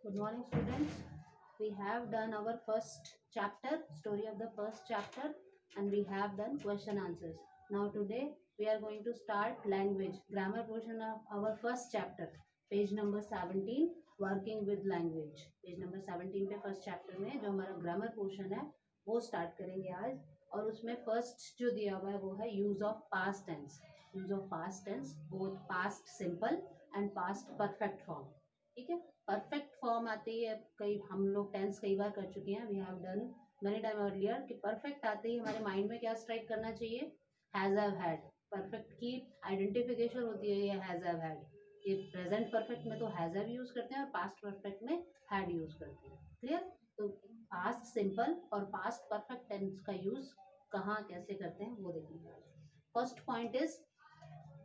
Good morning, students. We have done our first chapter, story of the first chapter, and we have done question answers. Now today we are going to start language, grammar portion of our first chapter, page number 17, working with language. Page number 17 पे first chapter में जो हमारा grammar portion है वो start करेंगे आज, और उसमें first जो दिया हुआ है वो है use of past tense. Use of past tense, both past simple and past perfect form. ठीक है, परफेक्ट फॉर्म आते ही कई हम लोग टेंस कई बार कर चुके हैं, we have done many time earlier कि परफेक्ट आते ही हमारे माइंड में क्या स्ट्राइक करना चाहिए, हैज हैव हैड. परफेक्ट की आइडेंटिफिकेशन होती है ये हैज हैव हैड. ये प्रेजेंट परफेक्ट में तो हैज हैव यूज करते हैं और पास्ट परफेक्ट में हैड यूज करते हैं. क्लियर? तो पास्ट सिंपल और पास्ट परफेक्ट टेंस का यूज कहाँ कैसे करते हैं वो देखेंगे. First point is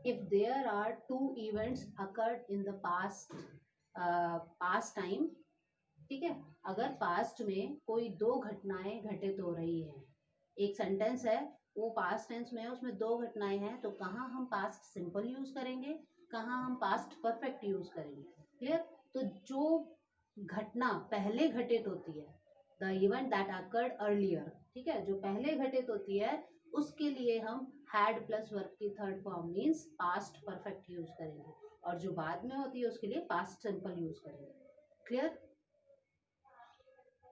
if there are two events occurred in the past time. ठीक है, अगर पास्ट में कोई दो घटनाएं घटित हो रही हैं, एक सेंटेंस है वो पास्ट टेंस में है, उसमें दो घटनाएं हैं, तो कहाँ हम पास्ट सिंपल यूज करेंगे, कहाँ हम पास्ट परफेक्ट यूज करेंगे. क्लियर? तो जो घटना पहले घटित होती है, the event that occurred earlier, ठीक है, जो पहले घटित होती है उसके लिए हम हैड प्लस वर्ब की third form means past perfect use करेंगे, और जो बाद में होती है उसके लिए पास्ट सिंपल यूज करेंगे. क्लियर?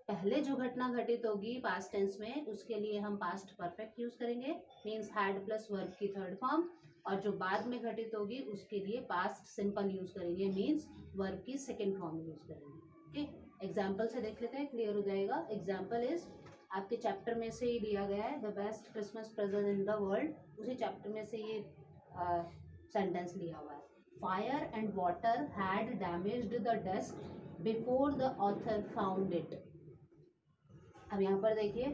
पहले जो घटना घटित होगी पास्ट टेंस में उसके लिए हम पास्ट परफेक्ट यूज करेंगे, मीन्स हैड प्लस वर्ब की थर्ड फॉर्म, और जो बाद में घटित होगी उसके लिए पास्ट सिंपल यूज करेंगे, मीन्स वर्ब की सेकेंड फॉर्म यूज करेंगे. ओके, एग्जाम्पल से देख लेते हैं, क्लियर हो जाएगा. एग्जाम्पल इज आपके चैप्टर में से ही लिया गया है, the best Christmas present in the world, उसी चैप्टर में से ये सेंटेंस लिया हुआ है. Fire and water had damaged the desk before the author found it. अब यहाँ पर देखिए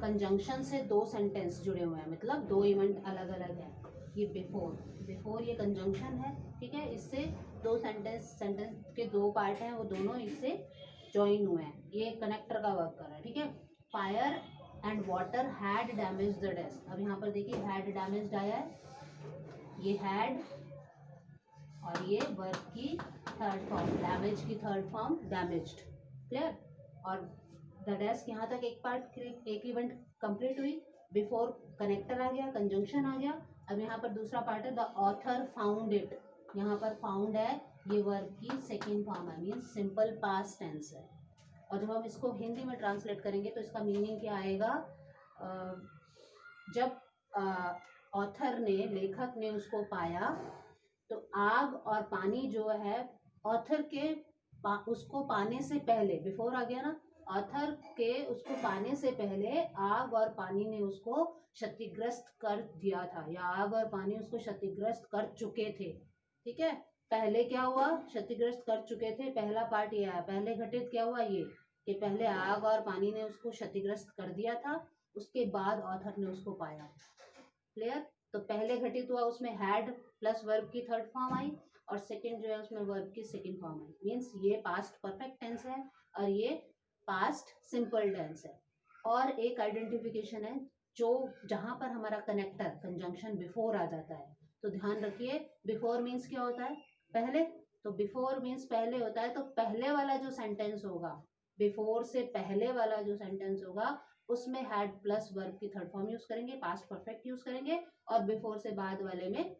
कंजंक्शन से दो सेंटेंस जुड़े हुए हैं, मतलब दो इवेंट अलग अलग है. ये बिफोर ये कंजंक्शन है, ठीक है, इससे दो सेंटेंस के दो पार्ट हैं, वो दोनों इससे ज्वाइन हुए हैं, ये कनेक्टर का वर्क कर रहा है. ठीक है, fire and water had damage the desk. अब यहाँ पर देखिए हैड डैमेज आया है, ये हैड और ये वर्ब की थर्ड फॉर्म, डैमेज की थर्ड फॉर्म डैमेज्ड. क्लियर? और द डेस्क यहाँ तक एक पार्ट, एक इवेंट कंप्लीट हुई, बिफोर कनेक्टर आ गया, कंजंक्शन आ गया. अब यहाँ पर दूसरा पार्ट है द ऑथर फाउंड इट. यहाँ पर फाउंड है, ये वर्ब की सेकेंड फॉर्म है, मीन्स सिंपल पास्ट टेंस है. और जब हम इसको हिंदी में ट्रांसलेट करेंगे तो इसका मीनिंग क्या आएगा, जब ऑथर ने, लेखक ने उसको पाया तो आग और पानी जो है ऑथर के उसको पाने से पहले, बिफोर आ गया ना, ऑथर के उसको पाने से पहले आग और पानी ने उसको क्षतिग्रस्त कर दिया था, या आग और पानी उसको क्षतिग्रस्त कर चुके थे. ठीक है, पहले क्या हुआ, क्षतिग्रस्त कर चुके थे, पहला पार्ट ये है. पहले घटित क्या हुआ, ये कि पहले आग और पानी ने उसको क्षतिग्रस्त कर दिया था, उसके बाद ऑथर ने उसको पाया. क्लियर? तो पहले घटित हुआ उसमें हैड प्लस वर्ब की थर्ड फॉर्म आई, और सेकंड जो है उसमें वर्ब की सेकंड फॉर्म आई, मीन्स ये पास्ट परफेक्ट टेंस है और ये पास्ट सिंपल टेंस है. और एक आइडेंटिफिकेशन है जो जहां पर हमारा कनेक्टर कंजंक्शन बिफोर आ जाता है, तो ध्यान रखिए बिफोर मीन्स क्या होता है, पहले. तो बिफोर मीन्स पहले होता है, तो पहले वाला जो सेंटेंस होगा, बिफोर से पहले वाला जो सेंटेंस होगा उसमें हैड प्लस वर्ब की थर्ड फॉर्म यूज करेंगे, पास्ट परफेक्ट यूज करेंगे, और बिफोर से बाद वाले में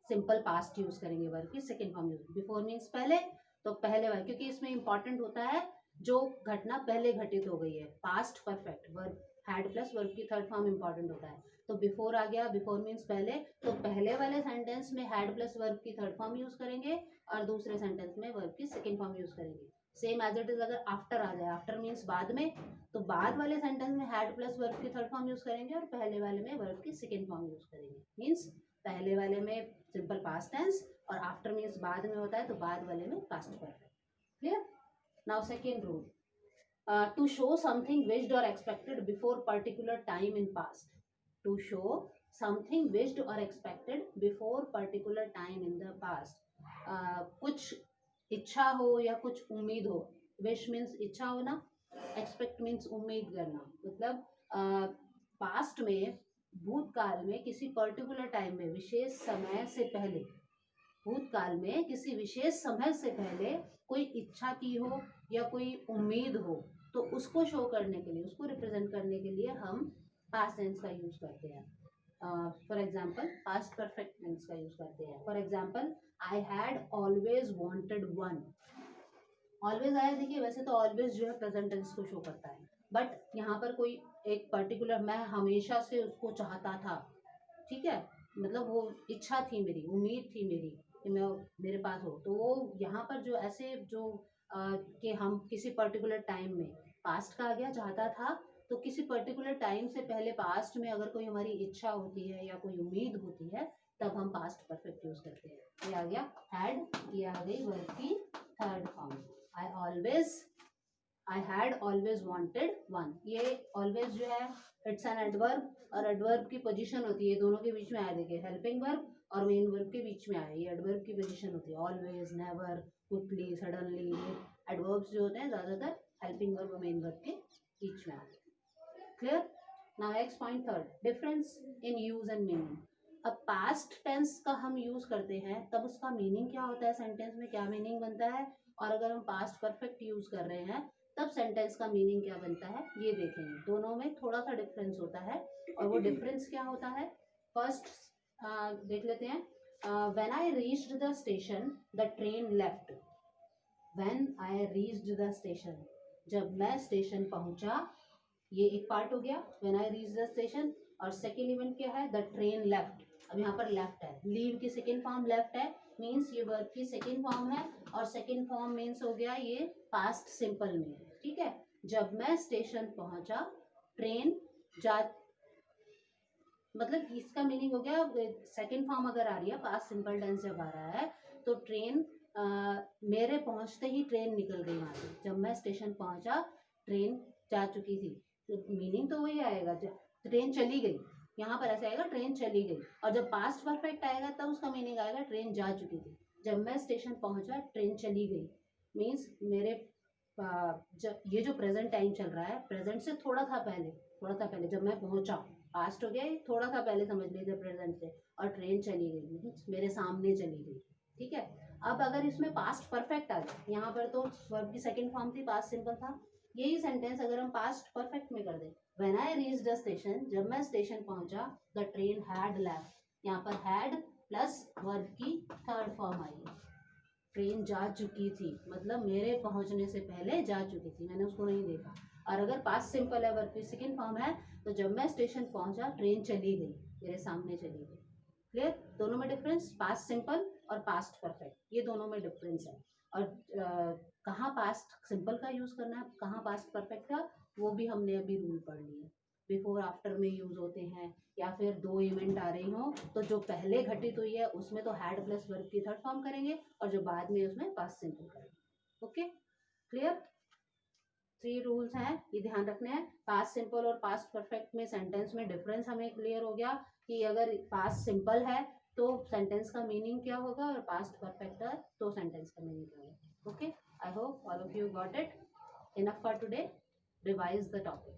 सिंपल पास्ट यूज करेंगे, वर्ब की second form use. Before means पहले, तो पहले वाला, क्योंकि इसमें इंपॉर्टेंट होता है जो घटना पहले घटित हो गई है, past perfect verb had plus verb की थर्ड फॉर्म इंपॉर्टेंट होता है. तो बिफोर आ गया, बिफोर मीन्स पहले, तो पहले वाले सेंटेंस में हैड प्लस वर्ब की थर्ड फॉर्म यूज करेंगे और दूसरे सेंटेंस में वर्ब की सेकेंड फॉर्म यूज करेंगे. सेम एज इट इज अगर आफ्टर आ जाए, आफ्टर मीन्स बाद में, तो बाद वाले सेंटेंस में हैड प्लस वर्ब की थर्ड फॉर्म यूज करेंगे और पहले वाले में वर्ब की सेकेंड फॉर्म यूज करेंगे. मीन्स पहले वाले में सिंपल पास्ट टेंस और आफ्टर मीन्स बाद में होता है, तो बाद वाले में past perfect. Clear? Now second rule, to show something wished or expected before particular time in past. To show something wished or expected before particular time in the past. कुछ इच्छा हो या कुछ उम्मीद हो. विश मीन्स इच्छा होना, expect means उम्मीद करना. मतलब पास्ट में, भूतकाल में किसी पर्टिकुलर टाइम में, विशेष समय से पहले, भूतकाल में किसी विशेष समय से पहले कोई इच्छा की हो या कोई उम्मीद हो, तो उसको शो करने के लिए, उसको रिप्रेजेंट करने के लिए हम पास्ट टेंस का यूज करते हैं। For example past perfect tense का यूज करते हैं। For example I had always wanted one. Always आया, देखिए वैसे तो ऑलवेज जो है प्रेजेंट टेंस को शो करता है, बट यहाँ पर कोई एक पर्टिकुलर, मैं हमेशा से उसको चाहता था, ठीक है, मतलब वो इच्छा थी मेरी, उम्मीद थी मेरी कि मैं मेरे पास हो, तो वो यहाँ पर जो ऐसे जो कि हम किसी पर्टिकुलर टाइम में, पास्ट का आ गया चाहता था, तो किसी पर्टिकुलर टाइम से पहले पास्ट में अगर कोई हमारी इच्छा होती है या कोई उम्मीद होती है, तब हम पास्ट परफेक्ट यूज करते हैं। ये आ गया हैड, ये आ गई वर्ब की third form. I had always wanted one. ये ऑलवेज जो है इट्स एन एडवर्ब, और एडवर्ब की पोजीशन होती है, दोनों के बीच में आया, देखिए हेल्पिंग वर्ब और मेन वर्ब के बीच में आया, ये एडवर्ब की पोजीशन होती है। ऑलवेज, नेवर, क्विकली, सडनली, ये एडवर्ब्स जो होते हैं ज्यादातर हेल्पिंग वर्ब और मेन वर्ब के बीच में आते हैं। Clear? Now next point third, difference in use and meaning. अब पास्ट टेंस का हम यूज करते हैं तब उसका मीनिंग क्या होता है, सेंटेंस में क्या मीनिंग बनता है, और अगर हम पास्ट परफेक्ट यूज कर रहे हैं तब सेंटेंस का मीनिंग क्या बनता है, ये देखेंगे। दोनों में थोड़ा सा डिफरेंस होता है, और वो डिफरेंस क्या होता है, फर्स्ट देख लेते हैं। When I reached the station the train left. When I reached the station, जब मैं स्टेशन पहुंचा, ये एक पार्ट हो गया when I reach the station. और सेकेंड इवेंट क्या है, द ट्रेन लेफ्ट। अब यहाँ पर लेफ्ट है, लीव की सेकेंड फॉर्म लेफ्ट है, मीन्स ये वर्ब की सेकेंड फॉर्म है, और सेकेंड फॉर्म मीन्स हो गया ये पास्ट सिंपल में, ठीक है। जब मैं स्टेशन पहुंचा, ट्रेन जा, मतलब इसका मीनिंग हो गया, सेकेंड फॉर्म अगर आ रही है, पास्ट सिंपल टेंस जब आ रहा है, तो ट्रेन मेरे पहुंचते ही ट्रेन निकल गई वहां से। जब मैं स्टेशन पहुंचा, ट्रेन जा चुकी थी, तो मीनिंग तो वही आएगा, ट्रेन चली गई, यहाँ पर ऐसे आएगा ट्रेन चली गई। और जब पास्ट परफेक्ट आएगा तब उसका मीनिंग आएगा ट्रेन जा चुकी थी। जब मैं स्टेशन पहुंचा, ट्रेन चली गई, मीन्स मेरे जब ये जो प्रेजेंट टाइम चल रहा है, प्रेजेंट से थोड़ा था पहले जब मैं पहुंचा, पास्ट हो गया, थोड़ा सा पहले समझ लीजिए प्रेजेंट से, और ट्रेन चली गई, मीन्स मेरे सामने चली गई, ठीक है। अब अगर इसमें पास्ट परफेक्ट आ जाए, यहाँ पर तो वर्ब की सेकंड फॉर्म थी, पास्ट सिंपल था, यही सेंटेंस अगर हम पास्ट परफेक्ट में कर दें, when I reach the station, जब मैं स्टेशन पहुंचा, द ट्रेन हैड लेफ्ट, यहाँ पर हैड प्लस वर्ब की थर्ड फॉर्म आई है, ट्रेन जा चुकी थी, मतलब मेरे पहुंचने से पहले जा चुकी थी, मैंने उसको नहीं देखा। और अगर पास्ट सिंपल है, वर्ब की सेकंड फॉर्म है, तो जब मैं स्टेशन पहुंचा, ट्रेन चली गई, मेरे सामने चली गई। क्लियर? दोनों में डिफरेंस, पास्ट सिंपल और पास्ट परफेक्ट, ये दोनों में डिफरेंस है। और कहाँ पास्ट सिंपल का यूज करना है, कहाँ पास्ट परफेक्ट का, वो भी हमने अभी रूल पढ़ लिए। बिफोर आफ्टर में यूज होते हैं, या फिर दो इवेंट आ रही हो, तो जो पहले घटित हुई है उसमें तो हैड प्लस वर्ब की थर्ड फॉर्म करेंगे, और जो बाद में उसमें पास्ट सिंपल करेंगे। Okay, clear? 3 रूल्स हैं, ये ध्यान रखने हैं। पास्ट सिंपल और पास्ट परफेक्ट में सेंटेंस में डिफरेंस हमें क्लियर हो गया कि अगर पास्ट सिंपल है तो सेंटेंस का मीनिंग क्या होगा, और पास्ट परफेक्ट है तो सेंटेंस का मीनिंग क्या होगा। Okay, I hope all of you got it. Enough for today, revise the topic.